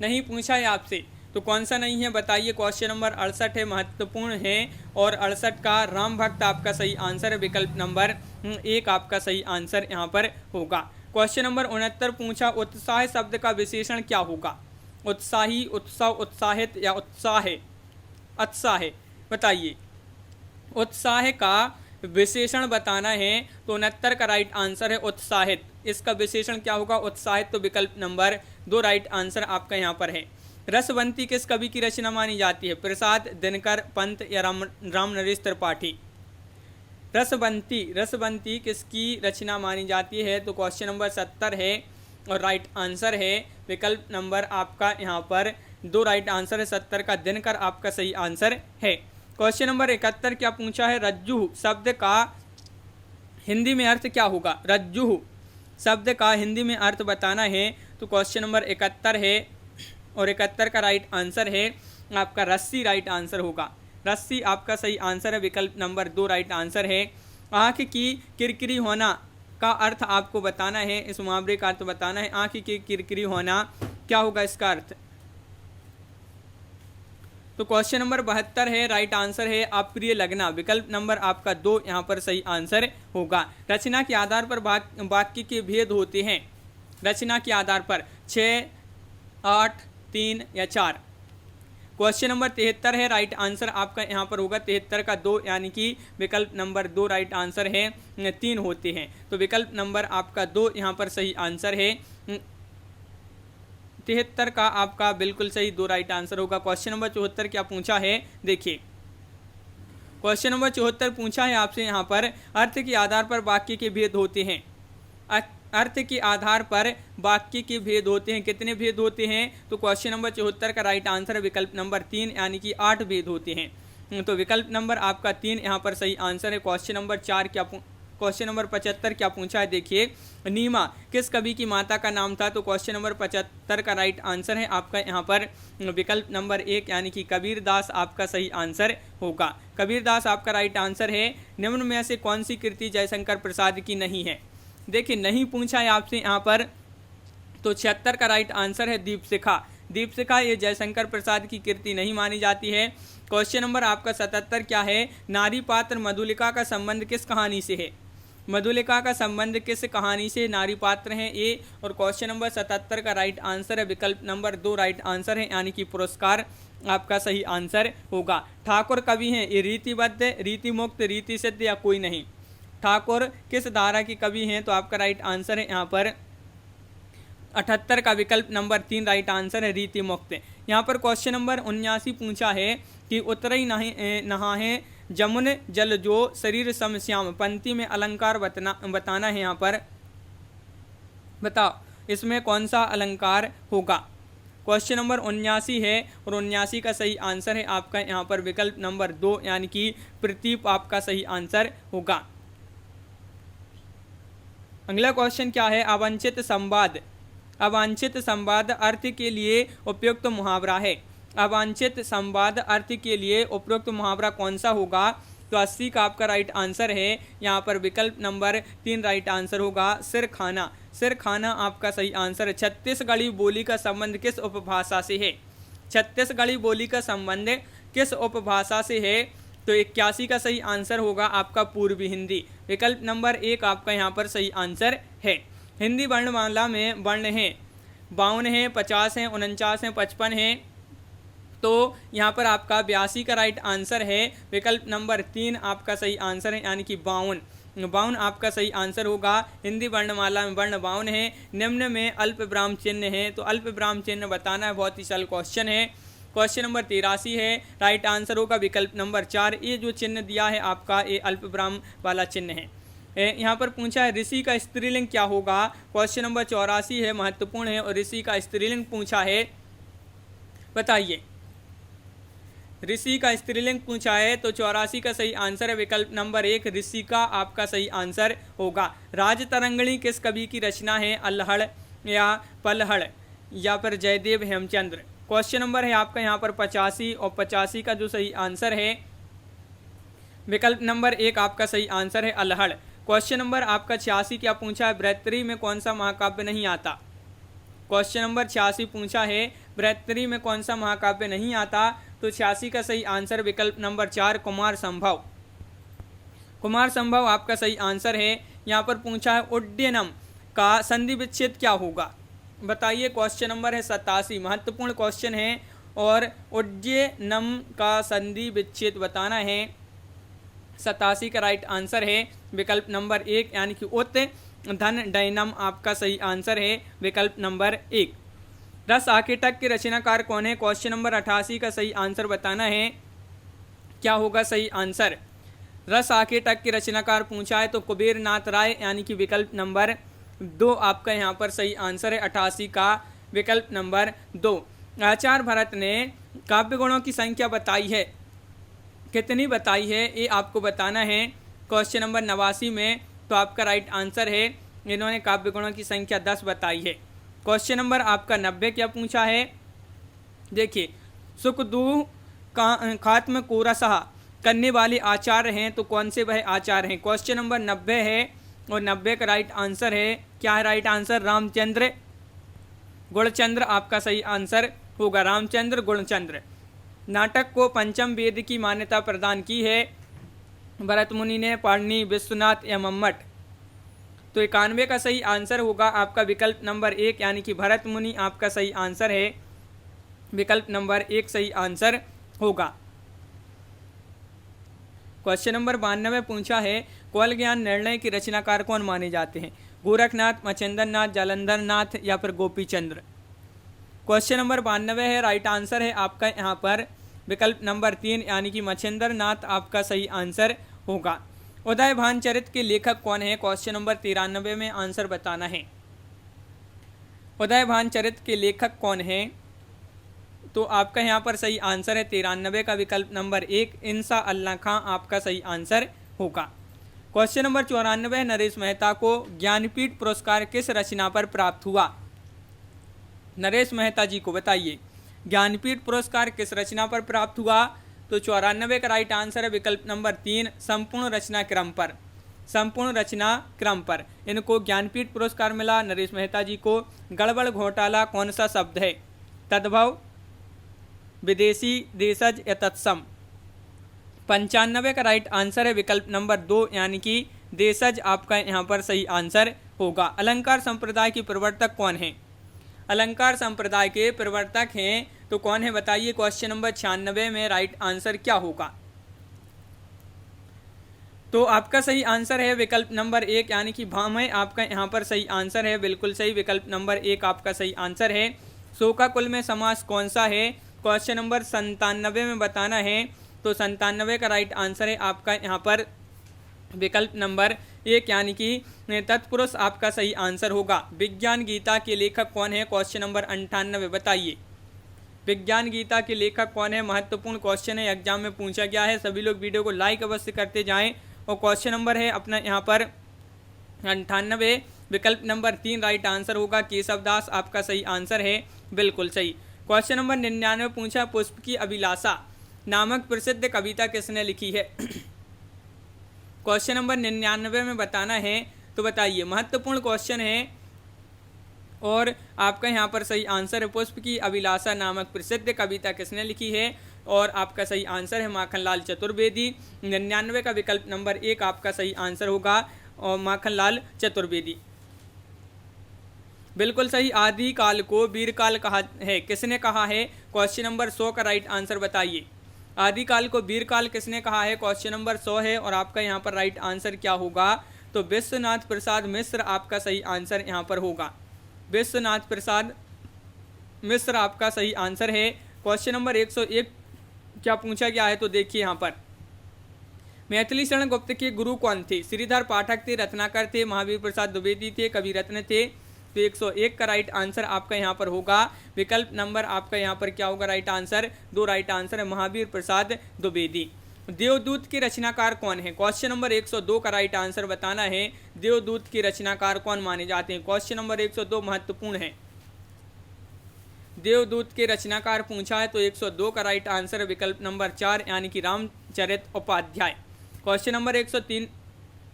नहीं पूछा है आपसे, तो कौन सा नहीं है बताइए। क्वेश्चन नंबर 68 है, महत्वपूर्ण है, और 68 का राम भक्त आपका सही आंसर है। विकल्प नंबर 1 आपका सही आंसर यहाँ पर होगा। क्वेश्चन नंबर 69 पूछा, उत्साह शब्द का विशेषण क्या होगा? उत्साही, उत्सव, उत्साहित या उत्साह? उत्साह बताइए। उत्साह का विशेषण बताना है तो 69 का राइट आंसर है उत्साहित। इसका विशेषण क्या होगा? उत्साहित। तो विकल्प नंबर 2 राइट आंसर आपका यहाँ पर है। रसवंती किस कवि की रचना मानी जाती है? प्रसाद, दिनकर, पंत या राम नरेश त्रिपाठी? रसवंती किसकी रचना मानी जाती है? तो क्वेश्चन नंबर 70 है और राइट आंसर है विकल्प नंबर आपका यहाँ पर 2 राइट आंसर है। 70 का दिनकर आपका सही आंसर है। क्वेश्चन नंबर 71 क्या पूछा है? रज्जु शब्द का हिंदी में अर्थ क्या होगा? रज्जु शब्द का हिंदी में अर्थ बताना है तो क्वेश्चन नंबर 71 है और 71 का राइट आंसर है आपका रस्सी राइट आंसर होगा। रस्सी आपका सही आंसर है। विकल्प नंबर 2 राइट आंसर है। आँख की किरकिरी होना का अर्थ आपको बताना है, इस मुहावरे का अर्थ बताना है। आँख की किरकिरी होना क्या होगा इसका अर्थ? तो क्वेश्चन नंबर 72 है, राइट आंसर है अप्रिय लगना। विकल्प नंबर आपका 2 यहाँ पर सही आंसर होगा। रचना के आधार पर वाक्य के भेद होते हैं। रचना के आधार पर 6, 8, 3 या 4? क्वेश्चन नंबर 73 है, राइट आंसर आपका यहाँ पर होगा 73 का 2, यानी कि विकल्प नंबर 2 राइट आंसर है। 3 होते हैं तो विकल्प नंबर आपका 2 यहाँ पर सही आंसर है। 73 का आपका बिल्कुल सही 2 राइट आंसर होगा। क्वेश्चन नंबर 74 क्या पूछा है? देखिए क्वेश्चन नंबर 74 पूछा है आपसे यहाँ पर, अर्थ के आधार पर वाक्य के भेद होते हैं। अर्थ के आधार पर वाक्य के भेद होते हैं। कितने भेद होते हैं? तो क्वेश्चन नंबर 74 का राइट आंसर है विकल्प नंबर 3, यानी कि 8 भेद होते हैं। तो विकल्प नंबर आपका 3 यहाँ पर सही आंसर है। क्वेश्चन नंबर 75 क्या पूछा है? देखिए नीमा किस कवि की माता का नाम था? तो क्वेश्चन नंबर 75 का राइट आंसर है आपका यहाँ पर विकल्प नंबर 1, यानी कि कबीर दास आपका सही आंसर होगा। कबीर दास आपका राइट आंसर है। निम्न में से कौन सी कृति जयशंकर प्रसाद की नहीं है? देखिए नहीं पूछा है आपसे यहाँ पर, तो 76 का राइट आंसर है दीपशिखा। दीपशिखा ये जयशंकर प्रसाद की कृति नहीं मानी जाती है। क्वेश्चन नंबर आपका 77 क्या है? नारी पात्र मधुलिका का संबंध किस कहानी से है? मधुलिका का संबंध किस कहानी से नारी पात्र हैं ये? और क्वेश्चन नंबर 77 का राइट आंसर है विकल्प नंबर 2 राइट आंसर है, यानी कि पुरस्कार आपका सही आंसर होगा। ठाकुर कवि हैं ये रीतिबद्ध, रीति मुक्त, रीति सिद्ध या कोई नहीं? ठाकुर किस धारा के कवि हैं? तो आपका राइट आंसर है यहाँ पर 78 का विकल्प नंबर 3 राइट आंसर है, रीति मुक्त। यहाँ पर क्वेश्चन नंबर 79 पूछा है कि उतरई नहाहे जमुन जल जो शरीर समश्याम, पंक्ति में अलंकार बताना है। यहाँ पर बताओ इसमें कौन सा अलंकार होगा? क्वेश्चन नंबर 79 है और 79 का सही आंसर है आपका यहाँ पर विकल्प नंबर 2, यानी कि प्रतीप आपका सही आंसर होगा। अगला क्वेश्चन क्या है? अवांछित संवाद। अवांछित संवाद अर्थ के लिए उपयुक्त मुहावरा है। अवांछित संवाद अर्थ के लिए उपयुक्त मुहावरा कौन सा होगा? तो 80 का आपका राइट आंसर है यहाँ पर विकल्प नंबर 3 राइट आंसर होगा, सिर खाना। सिर खाना आपका सही आंसर है। छत्तीसगढ़ी बोली का संबंध किस उपभाषा से है? छत्तीसगढ़ी बोली का संबंध किस उपभाषा से है? तो 81 का सही आंसर होगा आपका पूर्वी हिंदी। विकल्प नंबर 1 आपका यहाँ पर सही आंसर है। हिंदी वर्णमाला में वर्ण हैं 52 हैं, 50 हैं, 49 हैं, 55 हैं। तो यहाँ पर आपका 82 का राइट आंसर है। विकल्प नंबर 3 आपका सही आंसर है, यानी कि 52। 52 आपका सही आंसर होगा। हिंदी वर्णमाला में वर्ण 52 है। निम्न में अल्प विराम चिन्ह है, तो अल्प विराम चिन्ह बताना है, बहुत ही सरल क्वेश्चन है। क्वेश्चन नंबर 83 है, राइट आंसर होगा विकल्प नंबर 4। ये जो चिन्ह दिया है आपका, ये अल्प विराम वाला चिन्ह है। यहाँ पर पूछा है ऋषि का स्त्रीलिंग क्या होगा। क्वेश्चन नंबर 84 है, महत्वपूर्ण है, और ऋषि का स्त्रीलिंग पूछा है, बताइए। ऋषि का स्त्रीलिंग पूछा है, तो 84 का सही आंसर है विकल्प नंबर 1, ऋषि का आपका सही आंसर होगा। राजतरंगिणी किस कवि की रचना है, अल्हड़ या पलहड़ या फिर जयदेव हेमचंद्र। क्वेश्चन नंबर है आपका यहाँ पर 85, और 85 का जो सही आंसर है विकल्प नंबर 1 आपका सही आंसर है अल्हड़। क्वेश्चन नंबर आपका 86 क्या पूछा है, बृहत्तरी में कौन सा महाकाव्य नहीं आता। क्वेश्चन नंबर 86 पूछा है बृहत्तरी में कौन सा महाकाव्य नहीं आता, तो 86 का सही आंसर विकल्प नंबर 4, कुमार संभव। कुमार संभव आपका सही आंसर है। यहाँ पर पूछा है उड्डयनम का संधि विच्छेद क्या होगा, बताइए। क्वेश्चन नंबर है 87, महत्वपूर्ण क्वेश्चन है, और उड्डयनम का संधि विच्छेद बताना है। 87 का राइट आंसर है विकल्प नंबर 1, यानी कि उत धन डैनम आपका सही आंसर है विकल्प नंबर 1। रस आकेटक के रचनाकार कौन है। क्वेश्चन नंबर 88 का सही आंसर बताना है, क्या होगा सही आंसर। रस आकेटक के रचनाकार पूछा है, तो कुबेर नाथ राय, यानी कि विकल्प नंबर 2 आपका यहाँ पर सही आंसर है। 88 का विकल्प नंबर 2। आचार्य भरत ने काव्य गुणों की संख्या बताई है, कितनी बताई है, ये आपको बताना है। क्वेश्चन नंबर 89 में, तो आपका राइट आंसर है, इन्होंने काव्य गुणों की संख्या 10 बताई है। क्वेश्चन नंबर आपका 90 क्या पूछा है, देखिए। सुखदूह का खात्म कोरसहा करने वाले आचार्य हैं, तो कौन से वह आचार्य हैं। क्वेश्चन नंबर 90 है, और 90 का राइट आंसर है, क्या है राइट आंसर, रामचंद्र गुणचंद्र आपका सही आंसर होगा, रामचंद्र गुणचंद्र। नाटक को पंचम वेद की मान्यता प्रदान की है, भरत मुनि ने, पाणिनि, विश्वनाथ या मम्मट। तो 91 का सही आंसर होगा आपका विकल्प नंबर 1, यानी कि भरत मुनि आपका सही आंसर है, विकल्प नंबर 1 सही आंसर होगा। क्वेश्चन नंबर 92 पूछा है कौल ज्ञान निर्णय के रचनाकार कौन माने जाते हैं, गोरखनाथ, मच्छिंद्र नाथ, जालंधर नाथ या फिर गोपी चंद्र। क्वेश्चन नंबर 92 है, राइट आंसर है आपका यहाँ पर विकल्प नंबर 3, यानी कि मच्छिंद्र नाथ आपका सही आंसर होगा। उदयभान चरित के लेखक कौन है। क्वेश्चन नंबर 93 में आंसर बताना है। उदयभान चरित के लेखक कौन है, तो आपका यहाँ पर सही आंसर है 93 का विकल्प नंबर 1, इंसा अल्लाह खां आपका सही आंसर होगा। क्वेश्चन नंबर 94, नरेश मेहता को ज्ञानपीठ पुरस्कार किस रचना पर प्राप्त हुआ। नरेश मेहता जी को बताइए, ज्ञानपीठ पुरस्कार किस रचना पर प्राप्त हुआ, तो 94 का राइट आंसर है विकल्प नंबर 3, संपूर्ण रचना क्रम पर। संपूर्ण रचना क्रम पर इनको ज्ञानपीठ पुरस्कार मिला नरेश मेहता जी को। गड़बड़ घोटाला कौन सा शब्द है, तद्भव, विदेशी, देशज या तत्सम। 95 का राइट आंसर है विकल्प नंबर 2, यानी कि देशज आपका यहाँ पर सही आंसर होगा। अलंकार संप्रदाय के प्रवर्तक कौन है। अलंकार संप्रदाय के प्रवर्तक हैं, तो कौन है बताइए। क्वेश्चन नंबर 96 में राइट आंसर क्या होगा, तो आपका सही आंसर है विकल्प नंबर 1, यानी कि भामह आपका यहाँ पर सही आंसर है, बिल्कुल सही, विकल्प नंबर 1 आपका सही आंसर है। शोकाकुल में समास कौन सा है, क्वेश्चन नंबर 97 में बताना है, तो 97 का राइट आंसर है आपका यहाँ पर विकल्प नंबर 1, यानी कि तत्पुरुष आपका सही आंसर होगा। विज्ञान गीता के लेखक कौन है, क्वेश्चन नंबर 98 बताइए। विज्ञान गीता के लेखक कौन है, महत्वपूर्ण क्वेश्चन है, एग्जाम में पूछा गया है। सभी लोग वीडियो को लाइक अवश्य करते जाएं। और क्वेश्चन नंबर है अपना यहाँ पर 98, विकल्प नंबर 3 राइट आंसर होगा। केशवदास आपका सही आंसर है, बिल्कुल सही। क्वेश्चन नंबर 99 पूछा पुष्प की अभिलाषा नामक प्रसिद्ध कविता किसने लिखी है। क्वेश्चन नंबर 99 में बताना है, तो बताइए। महत्वपूर्ण क्वेश्चन है, और आपका यहाँ पर सही आंसर है पुष्प की अभिलाषा नामक प्रसिद्ध कविता किसने लिखी है, और आपका सही आंसर है माखनलाल चतुर्वेदी। 99 का विकल्प नंबर 1 आपका सही आंसर होगा, और माखनलाल चतुर्वेदी बिल्कुल सही। आदि काल को वीर काल कहा है, किसने कहा है। क्वेश्चन नंबर 100 का राइट आंसर बताइए। आदिकाल को वीरकाल किसने कहा है? क्वेश्चन नंबर 100 है और आपका यहाँ पर राइट आंसर क्या होगा? तो विश्वनाथ प्रसाद मिश्र आपका सही आंसर यहाँ पर होगा। विश्वनाथ प्रसाद मिश्र आपका सही आंसर है। क्वेश्चन नंबर 101 क्या पूछा गया है? तो देखिए यहाँ पर मैथिली शरण गुप्त के गुरु कौन थे? श्रीधर पाठक थे, रत्नाकर थे, महावीर प्रसाद द्विवेदी थे, कवि रत्न थे। तो 101 का राइट आंसर आपका यहाँ पर होगा। विकल्प नंबर आपका यहाँ पर क्या होगा? राइट आंसर 2 राइट आंसर है, महावीर प्रसाद द्विवेदी। देवदूत के रचनाकार कौन है? क्वेश्चन नंबर 102 का राइट आंसर बताना है। देवदूत के रचनाकार कौन माने जाते हैं? क्वेश्चन नंबर 102 महत्वपूर्ण है। देवदूत के रचनाकार पूछा है तो 102 का राइट आंसर विकल्प नंबर 4 यानी कि रामचरित उपाध्याय। क्वेश्चन नंबर 103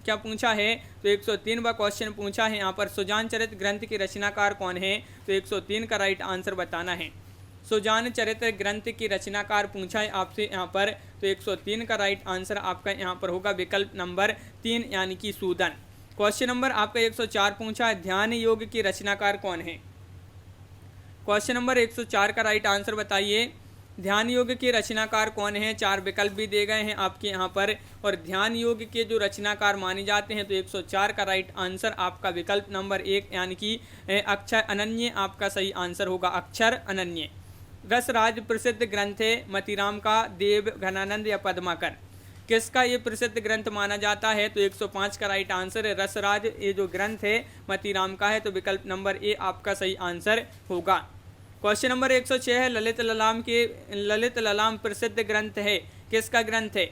क्या पूछा है? तो 103वां क्वेश्चन पूछा है यहाँ पर सुजान चरित ग्रंथ के रचनाकार कौन है? तो 103 का राइट आंसर बताना है। सुजान चरित्र ग्रंथ की रचनाकार पूछा है आपसे यहाँ पर, तो 103 का राइट आंसर आपका यहाँ पर होगा विकल्प नंबर 3 यानी कि सूदन। क्वेश्चन नंबर आपका 104 पूछा है ध्यान योग की रचनाकार कौन है? क्वेश्चन नंबर 104 का राइट आंसर बताइए। ध्यान योग के रचनाकार कौन है? 4 विकल्प भी दे गए हैं आपके यहाँ पर, और ध्यान योग के जो रचनाकार माने जाते हैं तो 104 का राइट आंसर आपका विकल्प नंबर 1 यानी कि अक्षर अनन्य आपका सही आंसर होगा। अक्षर अनन्य। रसराज प्रसिद्ध ग्रंथ है मतीराम का, देव, घनानंद या पद्माकर? किसका ये प्रसिद्ध ग्रंथ माना जाता है? तो 105 का राइट आंसर है रसराज, ये जो ग्रंथ है मतीराम का है, तो विकल्प नंबर ए आपका सही आंसर होगा। क्वेश्चन नंबर 106 है ललित ललाम प्रसिद्ध ग्रंथ है, किसका ग्रंथ है?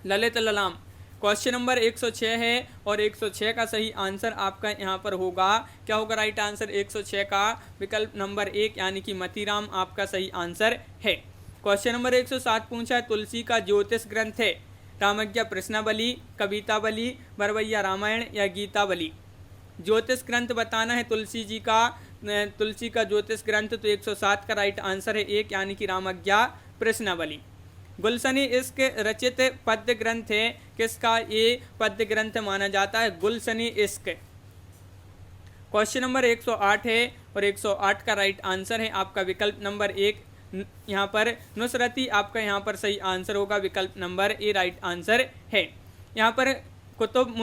ललित ललाम। क्वेश्चन नंबर 106 है और 106 का सही आंसर आपका यहाँ पर होगा, क्या होगा राइट आंसर? 106 का विकल्प नंबर 1 यानी कि मतीराम आपका सही आंसर है। क्वेश्चन नंबर 107 पूछा है तुलसी का ज्योतिष ग्रंथ है रामज्ञा प्रश्नावली, कवितावली, बरवैया रामायण या गीतावली? ज्योतिष ग्रंथ बताना है तुलसी का ज्योतिष ग्रंथ, तो 107 का राइट आंसर है 1 यानी कि रामज्ञा प्रश्नावली। गुलशनी इश्क रचित पद्य ग्रंथ है, किसका ये पद्य ग्रंथ माना जाता है? गुलशनी इश्क। क्वेश्चन नंबर 108 है और 108 का राइट आंसर है आपका विकल्प नंबर 1 यहाँ पर नुसरती आपका यहाँ पर सही आंसर होगा, विकल्प नंबर ए राइट आंसर है। यहाँ पर कुतुब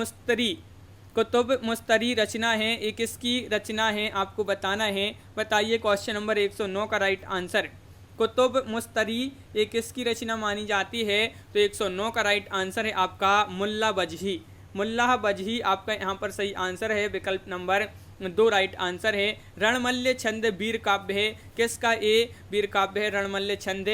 मुस्तरी रचना है, एक किसकी रचना है आपको बताना है, बताइए। क्वेश्चन नंबर 109 का राइट आंसर कुतुब मुस्तरी एक किसकी रचना मानी जाती है? तो 109 का राइट आंसर है आपका मुल्ला बजही आपका यहाँ पर सही आंसर है, विकल्प नंबर 2 राइट आंसर है। रणमल्य छंद वीर काव्य है, किसका ये वीर काव्य है? रणमल्य छंद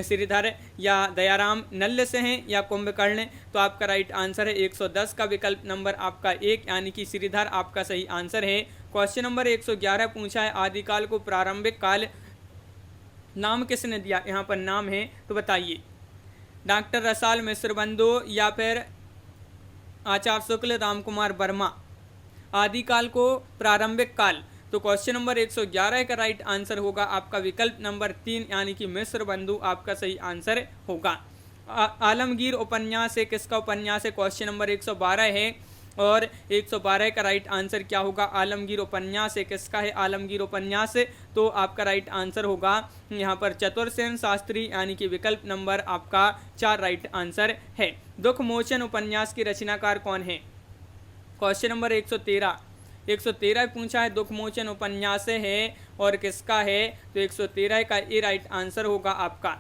श्रीधर या दयाराम नल्ल से हैं या कुंभकर्ण? तो आपका राइट आंसर है 110 का विकल्प नंबर आपका 1 यानी कि श्रीधर आपका सही आंसर है। क्वेश्चन नंबर 111 पूछा है आदिकाल को प्रारंभिक काल नाम किसने दिया? यहाँ पर नाम है तो बताइए। डॉक्टर रसाल मिश्र बंधु या फिर आचार्य शुक्ल, रामकुमार वर्मा? आदिकाल को प्रारंभिक काल, तो क्वेश्चन नंबर 111 का राइट आंसर होगा आपका विकल्प नंबर 3 यानी कि मिश्र बंधु आपका सही आंसर होगा। आलमगीर उपन्यास है, किसका उपन्यास है? क्वेश्चन नंबर 112 है और 112 का राइट आंसर क्या होगा? आलमगीर उपन्यास है, किसका है आलमगीर उपन्यास? तो आपका राइट आंसर होगा यहाँ पर चतुर्सेन शास्त्री यानी कि विकल्प नंबर आपका 4 राइट आंसर है। दुख मोचन उपन्यास की रचनाकार कौन है? क्वेश्चन नंबर 113 पूछा है दुख मोचन उपन्यास है और किसका है? तो 113 का ए राइट आंसर होगा आपका,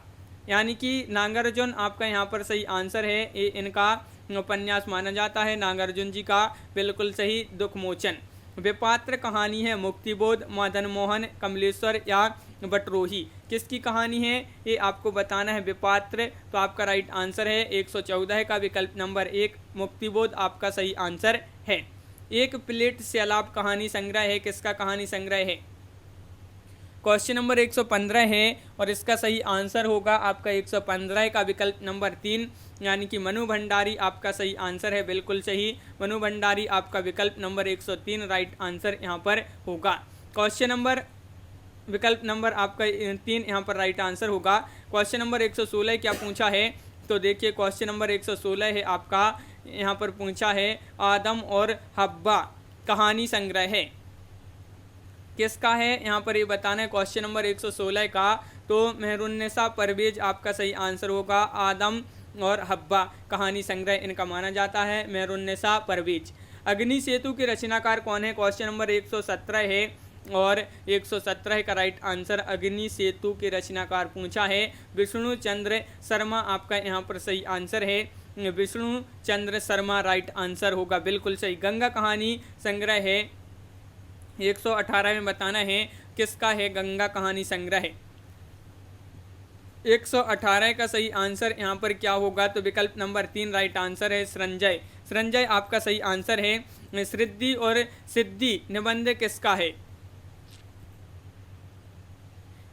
यानी कि नागार्जुन आपका यहाँ पर सही आंसर है। ये इनका उपन्यास माना जाता है, नागार्जुन जी का, बिल्कुल सही दुख मोचन। विपात्र कहानी है मुक्तिबोध, मदन मोहन, कमलेश्वर या बटरोही? किसकी कहानी है ये आपको बताना है। विपात्र, तो आपका राइट आंसर है 114 का विकल्प नंबर 1 मुक्तिबोध आपका सही आंसर है। एक प्लेट सैलाब कहानी संग्रह है, किसका कहानी संग्रह है? क्वेश्चन नंबर 115 है और इसका सही आंसर होगा आपका 115 का विकल्प नंबर 3 यानी कि मनु भंडारी आपका सही आंसर है, बिल्कुल सही। मनु भंडारी आपका विकल्प नंबर 103 राइट आंसर यहाँ पर होगा। क्वेश्चन नंबर विकल्प नंबर आपका 3 यहाँ पर राइट आंसर होगा। क्वेश्चन नंबर 116 क्या पूछा है? तो देखिए क्वेश्चन नंबर 116 है आपका, यहाँ पर पूछा है आदम और हब्बा कहानी संग्रह है, किसका है यहाँ पर ये बताना है। क्वेश्चन नंबर 116 का तो मेहरुन्निसा परवेज आपका सही आंसर होगा। आदम और हब्बा कहानी संग्रह इनका माना जाता है, मेहरुन्निसा परवेज। अग्नि सेतु के रचनाकार कौन है? क्वेश्चन नंबर 117 है और 117 का राइट आंसर अग्नि सेतु के रचनाकार पूछा है विष्णु चंद्र शर्मा, आपका यहाँ पर सही आंसर है विष्णु चंद्र शर्मा, राइट आंसर होगा, बिल्कुल सही। गंगा कहानी संग्रह है 118 में बताना है किसका है गंगा कहानी संग्रह। 118 का सही आंसर यहाँ पर क्या होगा? तो विकल्प नंबर 3 राइट आंसर है संजय। संजय आपका सही आंसर है। सिद्धि और सिद्धि निबंध किसका है?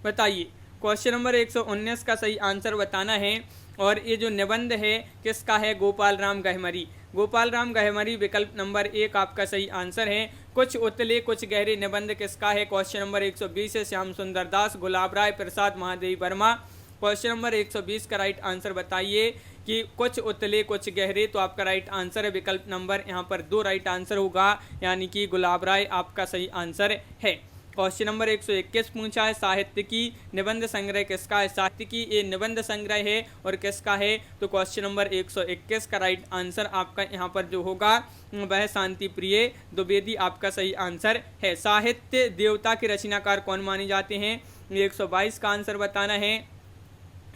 बताइए। क्वेश्चन नंबर 119 का सही आंसर बताना है और ये जो निबंध है किसका है? गोपाल राम गहमरी। गोपाल राम गहमरी विकल्प नंबर 1 आपका सही आंसर है। कुछ उतले कुछ गहरे निबंध किसका है? क्वेश्चन नंबर 120 है श्याम सुंदर दास, गुलाब राय, प्रसाद महादेवी वर्मा। क्वेश्चन नंबर 120 का राइट आंसर बताइए कि कुछ उतले कुछ गहरे, तो आपका राइट आंसर है विकल्प नंबर यहाँ पर 2 राइट आंसर होगा, यानी कि गुलाब राय आपका सही आंसर है। क्वेश्चन नंबर 121 पूछा है साहित्य की निबंध संग्रह किसका है? साहित्य की ये निबंध संग्रह है और किसका है? तो क्वेश्चन नंबर 121 का राइट आंसर आपका यहाँ पर जो होगा वह शांति प्रिय द्विवेदी आपका सही आंसर है। साहित्य देवता के रचनाकार कौन माने जाते हैं? 122 का आंसर बताना है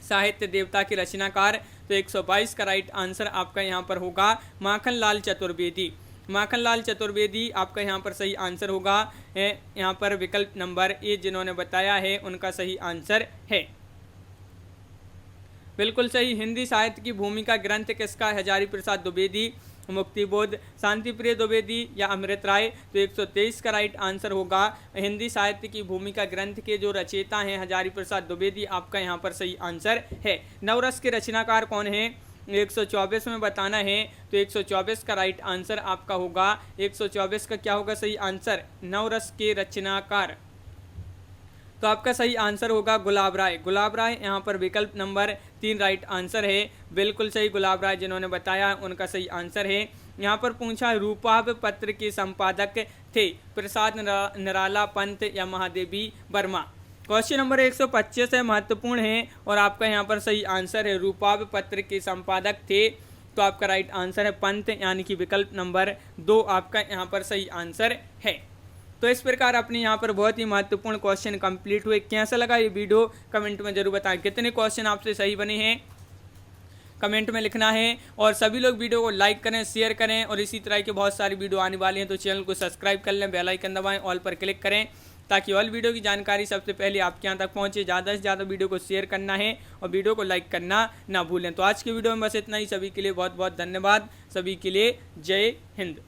साहित्य देवता के रचनाकार, तो 122 का राइट आंसर आपका यहाँ पर होगा माखनलाल चतुर्वेदी। माखनलाल चतुर्वेदी आपका यहाँ पर सही आंसर होगा। यहाँ पर विकल्प नंबर ए जिन्होंने बताया है उनका सही आंसर है, बिल्कुल सही। हिंदी साहित्य की भूमिका ग्रंथ किसका? हजारी प्रसाद द्विवेदी, मुक्तिबोध, शांतिप्रिय द्विवेदी या अमृत राय। तो 123 का राइट आंसर होगा हिंदी साहित्य की भूमिका ग्रंथ के जो रचयिता हैं हजारी प्रसाद द्विवेदी, आपका यहाँ पर सही आंसर है। नवरस के रचनाकार कौन है? 124 में बताना है, तो 124 का राइट आंसर आपका होगा 124 का क्या होगा सही आंसर? नवरस के रचनाकार, तो आपका सही आंसर होगा गुलाब राय। गुलाब राय यहाँ पर विकल्प नंबर 3 राइट आंसर है, बिल्कुल सही। गुलाब राय जिन्होंने बताया उनका सही आंसर है। यहाँ पर पूछा रूपाभ पत्र के संपादक थे प्रसाद निराला पंत या महादेवी वर्मा। क्वेश्चन नंबर 125 है, महत्वपूर्ण है और आपका यहाँ पर सही आंसर है रूपाभ पत्र के संपादक थे, तो आपका राइट आंसर है पंत, यानी कि विकल्प नंबर 2 आपका यहाँ पर सही आंसर है। तो इस प्रकार अपने यहाँ पर बहुत ही महत्वपूर्ण क्वेश्चन कंप्लीट हुए। कैसा लगा ये वीडियो कमेंट में जरूर बताएं। कितने क्वेश्चन आपसे सही बने हैं कमेंट में लिखना है, और सभी लोग वीडियो को लाइक करें, शेयर करें, और इसी तरह के बहुत सारी वीडियो आने वाली हैं तो चैनल को सब्सक्राइब कर लें, बेल आइकन दबाएं, ऑल पर क्लिक करें ताकि ऑल वीडियो की जानकारी सबसे पहले आपके यहाँ तक पहुँचे। ज़्यादा से ज़्यादा वीडियो को शेयर करना है और वीडियो को लाइक करना ना भूलें। तो आज की वीडियो में बस इतना ही। सभी के लिए बहुत बहुत धन्यवाद। सभी के लिए जय हिंद।